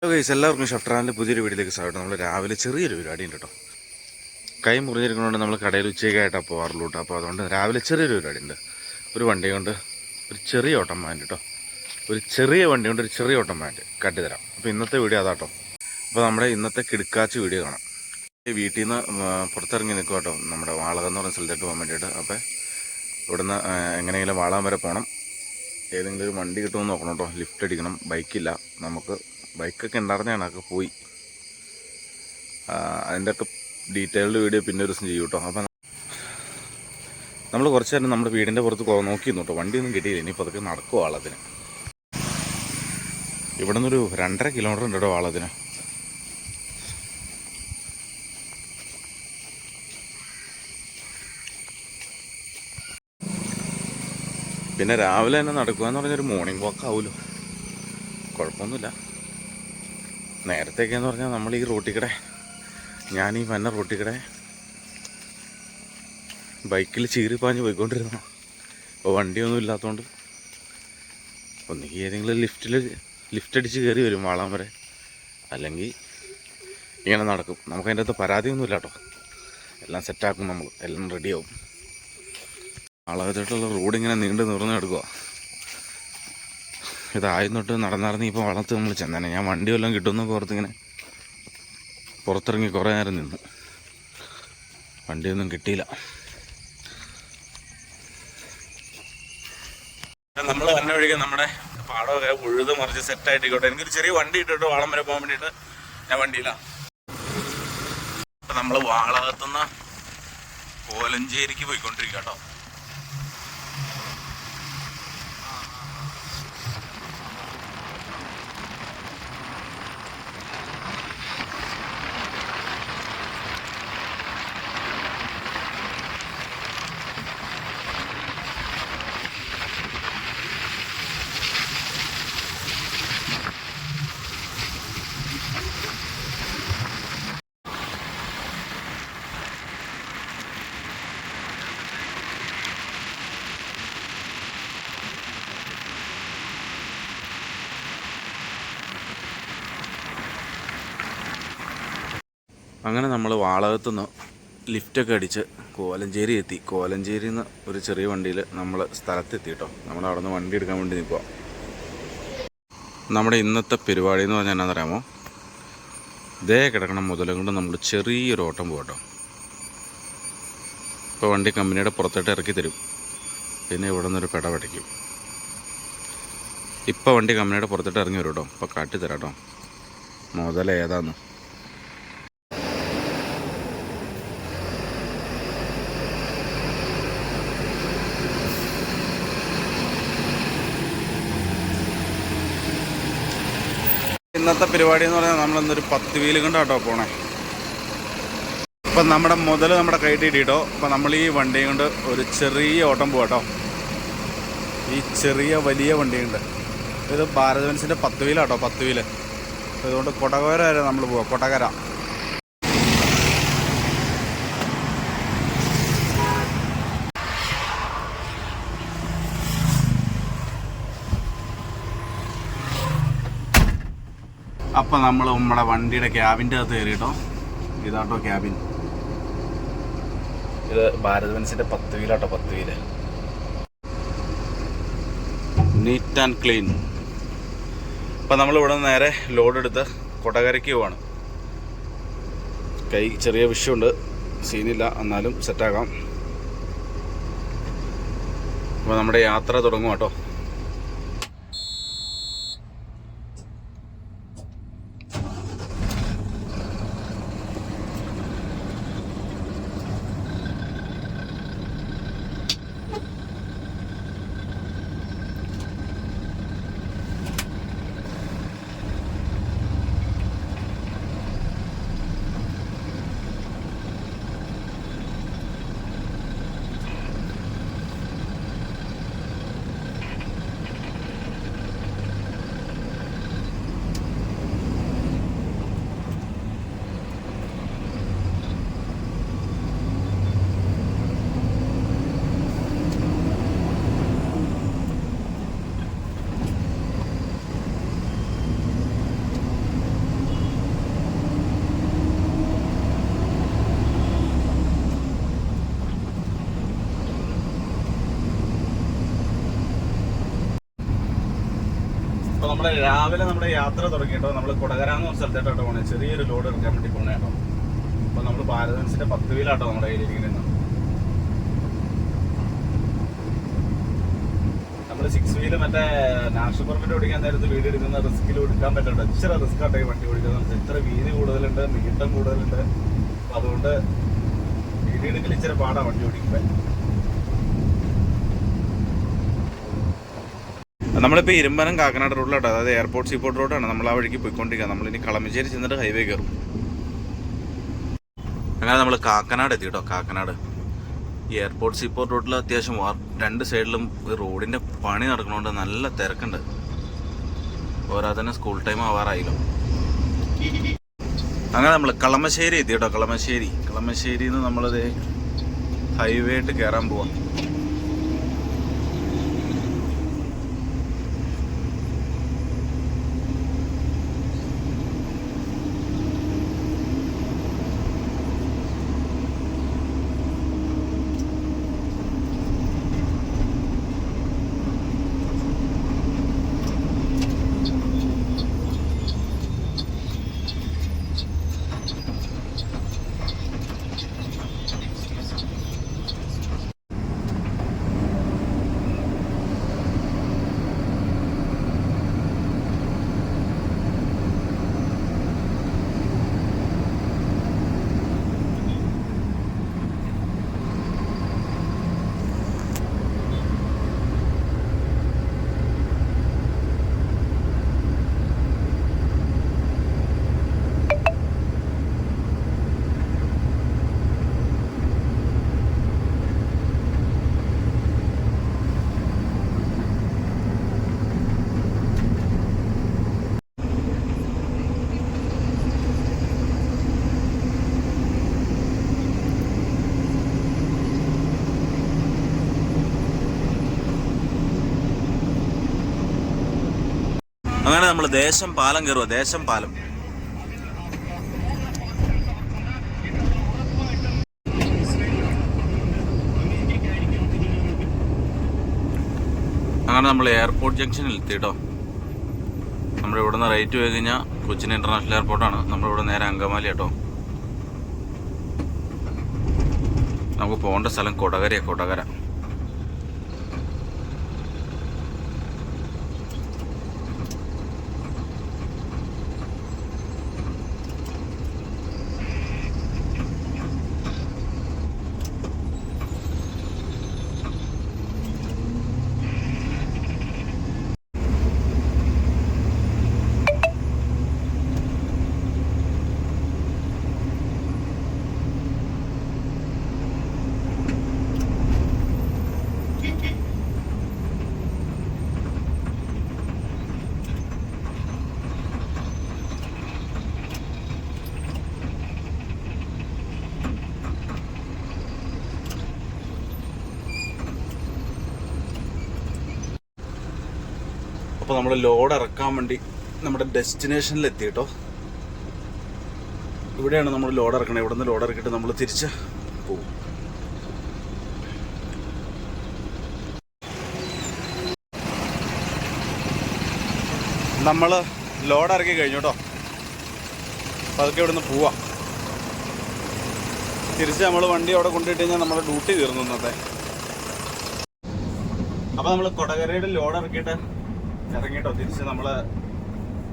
Hello guys, എല്ലാവർക്കും ഷഫ്റ്ററാൻ്റെ പുതിയൊരു വീഡിയോയിലേക്ക് സ്വാഗതം. നമ്മൾ രാവിലെ ചെറിയൊരു പരിപാടി ഉണ്ട് കേട്ടോ. കൈ മുറിഞ്ഞിരിക്കുന്നതുകൊണ്ട് നമ്മൾ കടയിൽ ഉച്ചയ്ക്കായിട്ടാണ് പോകാറുള്ളൂ കേട്ടോ. അപ്പോൾ അതുകൊണ്ട് രാവിലെ ചെറിയൊരു പരിപാടി ഉണ്ട്. ഒരു വണ്ടി കൊണ്ട് ഒരു ചെറിയ ഓട്ടം പാൻറ്റ് കേട്ടോ. ഒരു ചെറിയ വണ്ടി കൊണ്ട് ഒരു ചെറിയ ഓട്ടം പാൻറ്റ് കാട്ടിത്തരാം. അപ്പോൾ ഇന്നത്തെ വീഡിയോ അതാട്ടോ. അപ്പോൾ നമ്മുടെ ഇന്നത്തെ കിടുക്കാച്ച് വീഡിയോ കാണാം. വീട്ടിൽ നിന്ന് പുറത്തിറങ്ങി നിൽക്കുക കേട്ടോ, നമ്മുടെ വാളകം എന്ന് പറഞ്ഞ സ്ഥലത്തോട്ട് പോകാൻ വേണ്ടിയിട്ട്. അപ്പോൾ ഇവിടുന്ന് എങ്ങനെയെങ്കിലും വാളകം വരെ പോകണം. ഏതെങ്കിലും ഒരു വണ്ടി കിട്ടുമെന്ന് നോക്കണം കേട്ടോ. ലിഫ്റ്റ് അടിക്കണം. ബൈക്കില്ല നമുക്ക്. ബൈക്കൊക്കെ ഉണ്ടായിരുന്നതാണ്, അതൊക്കെ പോയി. അതിൻ്റെയൊക്കെ ഡീറ്റെയിൽഡ് വീഡിയോ പിന്നെ ഒരു ദിവസം ചെയ്യും കേട്ടോ. അപ്പം നമ്മൾ കുറച്ച് നേരം നമ്മുടെ വീടിൻ്റെ പുറത്ത് നോക്കിയിരുന്നു കേട്ടോ. വണ്ടിയൊന്നും കിട്ടിയില്ല. ഇനിയിപ്പോൾ അതൊക്കെ നടക്കും വാളത്തിന്. ഇവിടെ നിന്നൊരു 2.5 കിലോമീറ്റർ ഉണ്ട് കേട്ടോ വാളത്തിന്. പിന്നെ രാവിലെ തന്നെ നടക്കുക എന്ന് പറഞ്ഞൊരു മോർണിംഗ് വാക്ക് ആവുമല്ലോ, കുഴപ്പമൊന്നുമില്ല. നേരത്തെയൊക്കെയെന്ന് പറഞ്ഞാൽ നമ്മൾ ഈ റോട്ടിക്കടെ, ഞാൻ ഈ വന്ന റോട്ടിക്കടെ ബൈക്കിൽ ചീറിപ്പാഞ്ഞ് പോയിക്കൊണ്ടിരുന്നു. അപ്പോൾ വണ്ടിയൊന്നും ഇല്ലാത്തതുകൊണ്ട് ഒന്നുകിൽ ഏതെങ്കിലും ലിഫ്റ്റ് അടിച്ച് കയറി വരും വാളാൻ വരെ, അല്ലെങ്കിൽ ഇങ്ങനെ നടക്കും. നമുക്കതിൻ്റെ അകത്ത് പരാതിയൊന്നുമില്ല കേട്ടോ. എല്ലാം സെറ്റാക്കും, നമ്മൾ എല്ലാം റെഡിയാവും. വളർത്തിട്ടുള്ള റോഡ് ഇങ്ങനെ നീണ്ടു നിറഞ്ഞു കിടക്കുക. ഇതായിരുന്നിട്ട് നടന്നിറങ്ങി ഇപ്പോൾ വളർത്ത് നമ്മൾ ചെന്നേനെ. ഞാൻ വണ്ടി വല്ലതും കിട്ടുമെന്നൊക്കെ ഓർത്തിങ്ങനെ പുറത്തിറങ്ങി കുറേ നേരം നിന്നു. വണ്ടിയൊന്നും കിട്ടിയില്ല. നമ്മൾ വന്ന വഴിക്ക് നമ്മുടെ പാടമൊക്കെ ഉഴുത് മറിച്ച് സെറ്റായിട്ടിക്കോട്ടെ. എനിക്കൊരു ചെറിയ വണ്ടി ഇട്ടിട്ട് വാളം വരെ പോകാൻ വേണ്ടിയിട്ട് ഞാൻ വണ്ടിയിലാണ്. അപ്പം നമ്മൾ വാളകത്തുനിന്ന് കോലഞ്ചേരിക്ക് പോയിക്കൊണ്ടിരിക്കുക കേട്ടോ. അങ്ങനെ നമ്മൾ വാളകത്തുനിന്ന് ലിഫ്റ്റൊക്കെ അടിച്ച് കോലഞ്ചേരി എത്തി. കോലഞ്ചേരിയിൽ നിന്ന് ഒരു ചെറിയ വണ്ടിയിൽ നമ്മൾ സ്ഥലത്തെത്തി കേട്ടോ. നമ്മൾ അവിടെ നിന്ന് വണ്ടി എടുക്കാൻ വേണ്ടി നിൽക്കുക. നമ്മുടെ ഇന്നത്തെ പരിപാടി എന്ന് പറഞ്ഞാൽ എന്നാണെന്നറിയാമോ, ഇതേ കിടക്കണം മുതലും കൊണ്ട് നമ്മൾ ചെറിയൊരു ഓട്ടം പോകട്ടോ. ഇപ്പോൾ വണ്ടി കമ്പനിയുടെ പുറത്തോട്ട് ഇറക്കി തരും. പിന്നെ ഇവിടെ നിന്നൊരു പെട പടയ്ക്കും. ഇപ്പോൾ വണ്ടി കമ്പനിയുടെ പുറത്തോട്ട് ഇറങ്ങി വരും കേട്ടോ. ഇപ്പോൾ കാട്ടിത്തരാം കേട്ടോ മുതൽ ഏതാന്ന്. ഇന്നത്തെ പരിപാടി എന്ന് പറഞ്ഞാൽ നമ്മളിന്നൊരു 10 വീല് കൊണ്ടാട്ടോ പോണേ. ഇപ്പം നമ്മുടെ മുതൽ നമ്മുടെ കൈയിട്ട് കിട്ടിയിട്ടോ. അപ്പം നമ്മൾ ഈ വണ്ടിയും കൊണ്ട് ഒരു ചെറിയ ഓട്ടം പോകാട്ടോ. ഈ ചെറിയ വലിയ വണ്ടിയുണ്ട്. ഇത് ഭാരത് ബെൻസിൻ്റെ 10 വീലാട്ടോ, 10 വീല്. അതുകൊണ്ട് കൊടകര വരെ നമ്മൾ പോവാം. കൊടകര അപ്പം നമ്മൾ നമ്മുടെ വണ്ടിയുടെ ക്യാബിൻ്റെ അകത്ത് കയറിയിട്ടോ. ഇതാട്ടോ ക്യാബിൻ. ഇത് ഭാരത് ബെൻസിൻ്റെ 10 വീലാട്ടോ, 10 വീല്. Neat and clean. അപ്പം നമ്മളിവിടെ നിന്ന് നേരെ ലോഡ് എടുത്ത് കൊടകരയ്ക്ക് പോവാണ്. കൈ ചെറിയ വിഷയമുണ്ട്, സീനില്ല, എന്നാലും സെറ്റാക്കാം. അപ്പോൾ നമ്മുടെ യാത്ര തുടങ്ങും കേട്ടോ. നമ്മുടെ രാവിലെ നമ്മുടെ യാത്ര തുടങ്ങിയിട്ടോ. നമ്മൾ കൊടകര എന്ന് പറഞ്ഞ സ്ഥലത്തായിട്ടോ പോണേ. ചെറിയൊരു ലോഡ് എടുക്കാൻ വേണ്ടി പോണേ കേട്ടോ. അപ്പോൾ നമ്മൾ ഭാരതൻസിന്റെ 10 വീലാട്ടോ നമ്മുടെ കയ്യിലിരിക്കുന്നത്. നമ്മൾ 6 വീല് മറ്റേ നാഷണൽ പെർമിറ്റ് ഓടിക്കാൻ നേരത്ത് വീഡിയോ എടുക്കുന്ന റിസ്കിൽ എടുക്കാൻ പറ്റുന്നുണ്ട്. ഇച്ചിരി റിസ്ക് ആട്ടോ ഈ വണ്ടി ഓടിക്കുന്നത്. ഇത്ര വീതി കൂടുതലുണ്ട്, നീട്ടം കൂടുതലുണ്ട്. അപ്പം അതുകൊണ്ട് വീഡിയോ എടുക്കൽ ഇച്ചിരി പാടാണ് വണ്ടി ഓടിക്കുമ്പോൾ. നമ്മളിപ്പോൾ ഇരുമ്പനം കാക്കനാട് റോഡിലോട്ടോ, അതായത് എയർപോർട്ട് സീപോർട്ട് റോഡാണ്. നമ്മൾ ആ വഴിക്ക് പോയിക്കൊണ്ടിരിക്കുക. നമ്മളിനി കളമശ്ശേരി ചെന്നിട്ട് ഹൈവേ കയറും. അങ്ങനെ നമ്മൾ കാക്കനാട് എത്തി കേട്ടോ. കാക്കനാട് ഈ എയർപോർട്ട് സീപോർട്ട് റോഡിൽ അത്യാവശ്യം 2 സൈഡിലും റോഡിൻ്റെ പണി നടക്കണോണ്ട് നല്ല തിരക്കുണ്ട്. പോരാ തന്നെ സ്കൂൾ ടൈം ആവാറായില്ലോ. അങ്ങനെ നമ്മൾ കളമശ്ശേരി എത്തി കേട്ടോ. കളമശ്ശേരിയിൽ നിന്ന് നമ്മളത് ഹൈവേ ആയിട്ട് കയറാൻ പോവാം. അങ്ങനെ നമ്മൾ ദേശം പാലം കയറുക. ദേശം പാലം അങ്ങനെ നമ്മൾ എയർപോർട്ട് ജംഗ്ഷനിൽ എത്തി കേട്ടോ. നമ്മുടെ ഇവിടെ നിന്ന് റൈറ്റ് പോയി കഴിഞ്ഞാൽ കൊച്ചിൻ ഇന്റർനാഷണൽ എയർപോർട്ടാണ്. നമ്മളിവിടെ നേരെ അങ്കമാലി കേട്ടോ. നമുക്ക് പോകേണ്ട സ്ഥലം കൊടകരയാണ്. കൊടകര അപ്പോൾ നമ്മൾ ലോഡ് ഇറക്കാൻ വേണ്ടി നമ്മുടെ ഡെസ്റ്റിനേഷനിൽ എത്തി കേട്ടോ. ഇവിടെയാണ് നമ്മൾ ലോഡ് ഇറക്കണത്. ഇവിടെ നിന്ന് ലോഡ് ഇറക്കിയിട്ട് നമ്മൾ തിരിച്ച് പോകും. നമ്മൾ ലോഡ് ഇറക്കി കഴിഞ്ഞു കേട്ടോ. അപ്പോൾ അതൊക്കെ ഇവിടെ നിന്ന് പോവാം. തിരിച്ച് നമ്മൾ വണ്ടി അവിടെ കൊണ്ടുപോയിട്ട് കഴിഞ്ഞാൽ നമ്മുടെ ഡ്യൂട്ടി തീർന്നു ഇന്നത്തെ. അപ്പോൾ നമ്മൾ കൊടകരയുടെ ലോഡ് ഇറക്കിയിട്ട് ഇറങ്ങിയിട്ടോ. തിരിച്ച് നമ്മൾ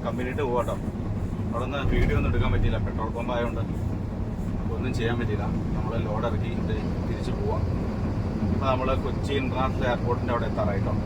കമ്പനിയിട്ട് പോകാട്ടോ. അവിടെ നിന്ന് വീഡിയോ ഒന്നും എടുക്കാൻ പറ്റിയില്ല, പെട്രോൾ പമ്പ് ആയതുകൊണ്ട് ഒന്നും ചെയ്യാൻ പറ്റിയില്ല. നമ്മൾ ലോഡ് ഇറക്കിയിട്ട് തിരിച്ച് പോവാം. അപ്പോൾ നമ്മൾ കൊച്ചി ഇന്റർനാഷണൽ എയർപോർട്ടിൻ്റെ അവിടെ എത്താറായിട്ടോ.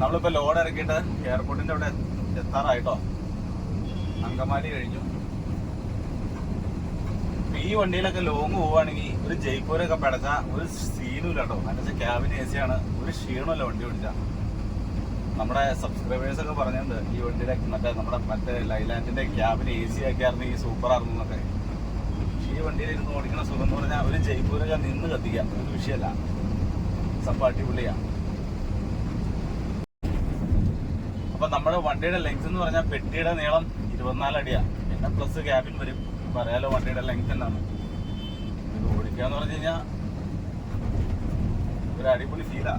നമ്മളിപ്പോൾ ലോഡ് ഇറക്കിയിട്ട് എയർപോർട്ടിൻ്റെ അവിടെ എത്താറായിട്ടോ. അങ്കമാലി കഴിഞ്ഞു. ഈ വണ്ടിയിലൊക്കെ ലോങ് പോവുകയാണെങ്കിൽ ഒരു ജയ്പൂരൊക്കെ പടച്ച ഒരു സീനും ഇല്ല കേട്ടോ. നല്ല ക്യാബിൻ AC ആണ്, ഒരു ക്ഷീണമല്ല വണ്ടി ഓടിച്ച. നമ്മുടെ സബ്സ്ക്രൈബേഴ്സ് ഒക്കെ പറഞ്ഞിട്ടുണ്ട് ഈ വണ്ടിയുടെ മറ്റേ ലൈലാൻഡിന്റെ ക്യാബിൻ AC ആക്കിയായിരുന്നെങ്കിൽ സൂപ്പർ ആയിരുന്നു എന്നൊക്കെ. ഈ വണ്ടിയിൽ ഇരുന്ന് ഓടിക്കുന്ന സുഖം എന്ന് പറഞ്ഞാൽ ഒരു ജയ്പൂരൊക്കെ നിന്ന് കത്തിക്കാം, ഒരു വിഷയമല്ല. സപ്പാട്ടി പുള്ളിയാ. അപ്പൊ നമ്മുടെ വണ്ടിയുടെ ലെങ്ത് എന്ന് പറഞ്ഞാൽ പെട്ടിയുടെ നീളം 24 അടിയാ. പിന്നെ പ്ലസ് ക്യാബിൻ വരും. പറയാലോ വണ്ടിയുടെ ലെങ്ത് എന്നാണ്. ഇത് ഓടിക്കാന്ന് പറഞ്ഞു കഴിഞ്ഞാൽ ഒരു അടിപൊളി ഫീലാ.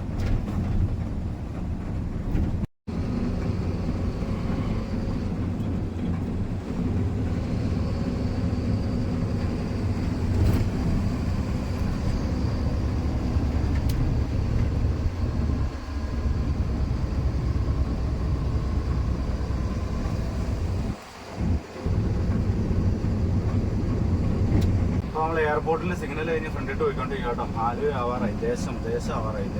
നമ്മൾ എയർപോർട്ടിൽ സിഗ്നൽ കഴിഞ്ഞ് ഫ്രണ്ടിട്ട് പോയിക്കൊണ്ടിരിക്കുക കേട്ടോ. ആലുവ ആവാറായി, ദേശം ആവാറായി.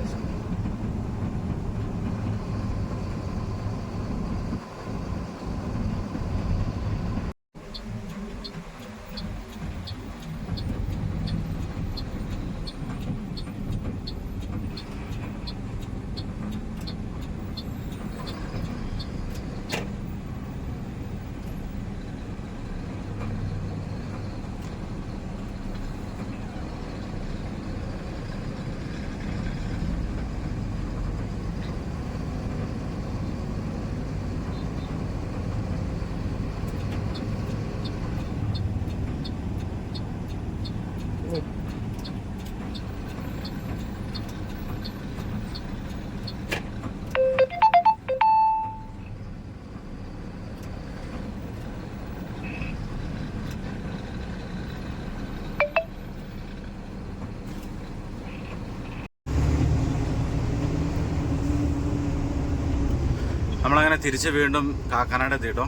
നമ്മളങ്ങനെ തിരിച്ച് വീണ്ടും കാക്കനാട് എത്തിയിട്ടോ.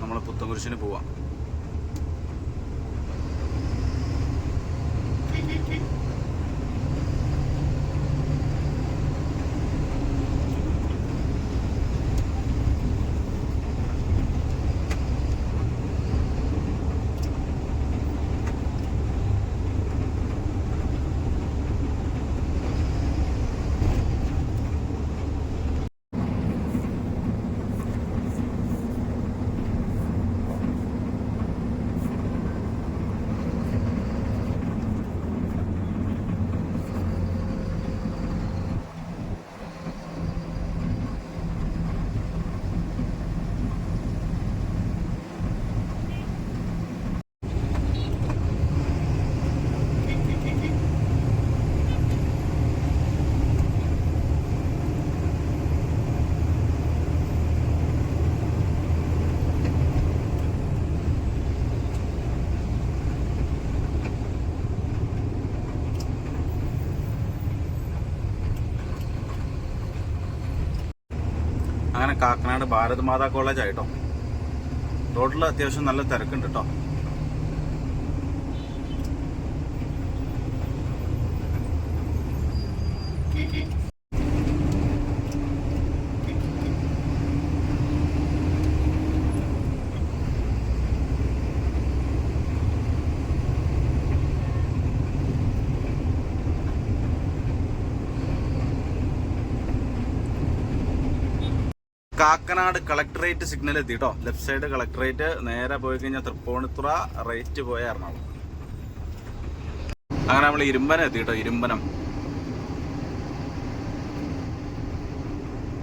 നമ്മൾ പുത്തൻകുരിശിന് പോവാം. അങ്ങനെ കാക്കനാട് ഭാരത് മാതാ കോളേജ് ആയിട്ടോ. റോഡിൽ അത്യാവശ്യം നല്ല തിരക്കുണ്ട് കേട്ടോ. കാക്കനാട് കളക്ടറേറ്റ് സിഗ്നൽ എത്തി കേട്ടോ. ലെഫ്റ്റ് സൈഡ് കളക്ടറേറ്റ്, നേരെ പോയി കഴിഞ്ഞാൽ തൃപ്പൂണിത്തുറ, റൈറ്റ് പോയ എറണാകുളം. അങ്ങനെ നമ്മൾ ഇരുമ്പനം എത്തി കേട്ടോ. ഇരുമ്പനം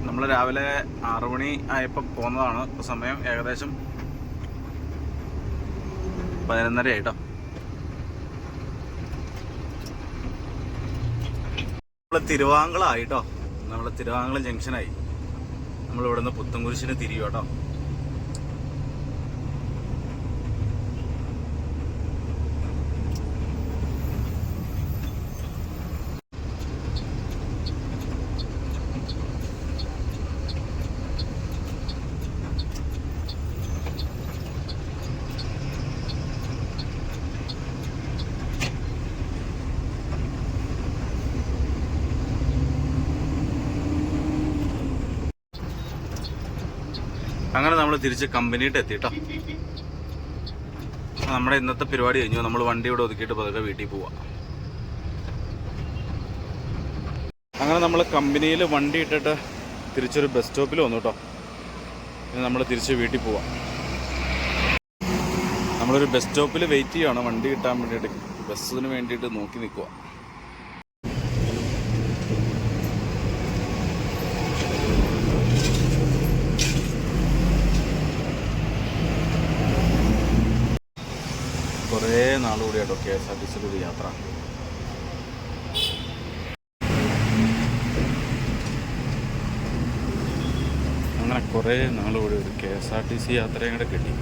നമ്മൾ രാവിലെ 6 മണി ആയപ്പോൾ പോന്നതാണ്. ഇപ്പോൾ സമയം ഏകദേശം 11:30 ആയിട്ടോ. നമ്മൾ തിരുവാങ്കളായിട്ടോ. നമ്മൾ തിരുവാങ്കുളം ജംഗ്ഷനായി. നമ്മളിവിടെ നിന്ന് പുത്തൻകുരിശിന് തിരിയും കേട്ടോ. അങ്ങനെ നമ്മൾ തിരിച്ച് കമ്പനിയിട്ട് എത്തിട്ടോ. നമ്മുടെ ഇന്നത്തെ പരിപാടി കഴിഞ്ഞു. നമ്മൾ വണ്ടി ഇവിടെ ഒതുക്കിയിട്ട് പതുക്കെ വീട്ടിൽ പോവാം. അങ്ങനെ നമ്മൾ കമ്പനിയിൽ വണ്ടി ഇട്ടിട്ട് തിരിച്ചൊരു ബസ് സ്റ്റോപ്പിൽ വന്നു കേട്ടോ. ഇനി നമ്മൾ തിരിച്ച് വീട്ടിൽ പോവാം. നമ്മളൊരു ബസ് സ്റ്റോപ്പിൽ വെയിറ്റ് ചെയ്യുകയാണ് വണ്ടി കിട്ടാൻ വേണ്ടിയിട്ട്. ബസ്സിന് വേണ്ടിയിട്ട് നോക്കി നിൽക്കുക. കുറേ നാളുകൂടിയാട്ടോ KSRTC ഒരു യാത്ര. അങ്ങനെ കുറേ നാളുകൂടി ഒരു KSRTC യാത്രയും കൂടെ കിട്ടി.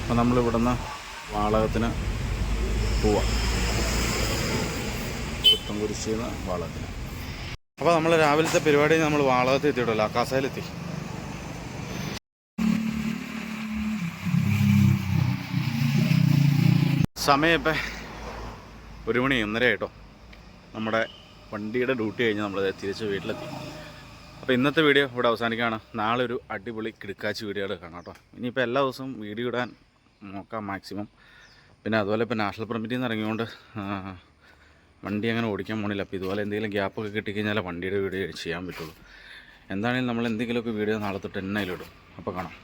അപ്പോൾ നമ്മളിവിടുന്ന് വാളകത്തിന് പോവാം. പുത്തൻകുരിശിയിൽ നിന്ന് വാളകത്തിന്. അപ്പോൾ നമ്മൾ രാവിലത്തെ പരിപാടി നമ്മൾ വാളകത്ത് എത്തിയിട്ടല്ലോ, അക്കാസയിലെത്തി. സമയം ഇപ്പം 1 മണി 1:30 ആയിട്ടോ. നമ്മുടെ വണ്ടിയുടെ ഡ്യൂട്ടി കഴിഞ്ഞ് നമ്മൾ തിരിച്ച് വീട്ടിലെത്തി. അപ്പോൾ ഇന്നത്തെ വീഡിയോ ഇവിടെ അവസാനിക്കുകയാണ്. നാളെ ഒരു അടിപൊളി കിടുക്കാച്ചി വീഡിയോ കാണാം കേട്ടോ. ഇനിയിപ്പോൾ എല്ലാ ദിവസവും വീഡിയോ ഇടാൻ നോക്കാം മാക്സിമം. പിന്നെ അതുപോലെ ഇപ്പോൾ നാഷണൽ പെർമിറ്റിൽ നിന്ന് ഇറങ്ങിയോണ്ട് വണ്ടി അങ്ങനെ ഓടിക്കാൻ പോണില്ല. അപ്പോൾ ഇതുപോലെ എന്തെങ്കിലും ഗ്യാപ്പൊക്കെ കിട്ടിക്കഴിഞ്ഞാൽ വണ്ടിയുടെ വീഡിയോ ചെയ്യാൻ പറ്റുള്ളൂ. എന്താണെങ്കിലും നമ്മൾ എന്തെങ്കിലുമൊക്കെ വീഡിയോ നാളെ തൊട്ട് എന്നായാലും ഇടും. അപ്പോൾ കാണാം.